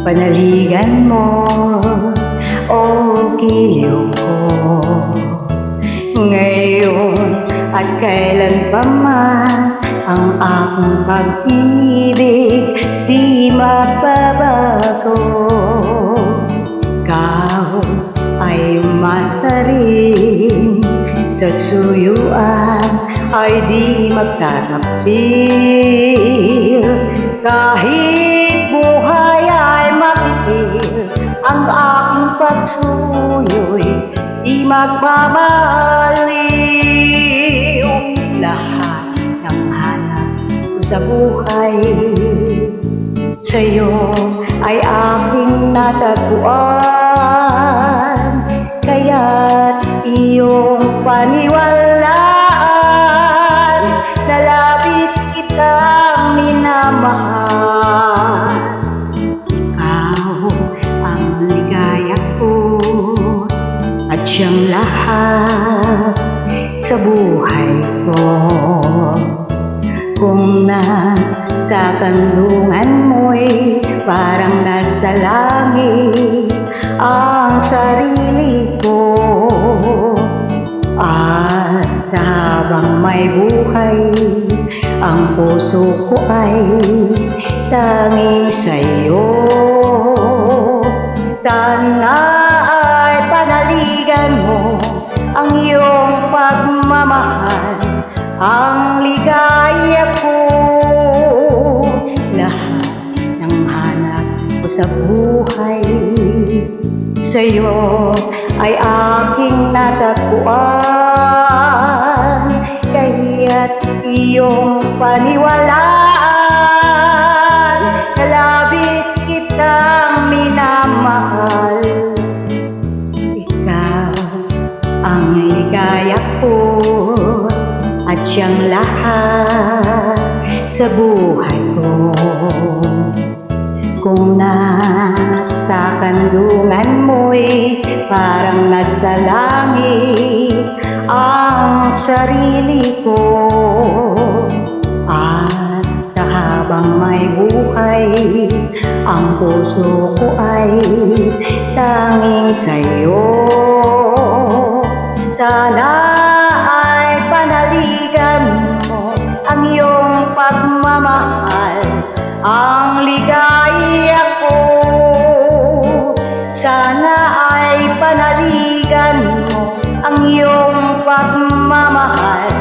panaligan mo o giliw ko. Ngayon at kailan pa man ang aking pag-ibig di magbabago. Ikaw ay masarin, sa suyuan ay di magtatapsil. Kahit buhay ay makitil, ang aking pagsuyo'y di magbabaliw. Lahat ng hanap ko sa buhay sa'yo ay aking natagpuan. Kaya't iyong paniwalaan na labis kitang minamahal. Ikaw ang ligaya ko at siyang lahat sa buhay ko. Kung nasa kanlungan mo'y parang nasa langit ang sarili ko, at sa habang may buhay ang puso ko ay tanging sa'yo. Sana ay panaligan mo ang iyong pagmamahal, ang ligaya ko. Lahat ng hanap ko sa buhay sa'yo ay aking natagpuan. Kaya't iyong paniwalaan na labis kitang minamahal. Ikaw ang ligaya ko at siyang lahat sa buhay ko. Kung nasa kanlungan mo'y parang nasa langit ang sarili ko, at sa habang may buhay ang puso ko ay tanging sa'yo. Sana ay panaligan mo ang iyong pagmamahal, ang ligaya ko. Sana ay panaligan mo ang iyong pagmamahal,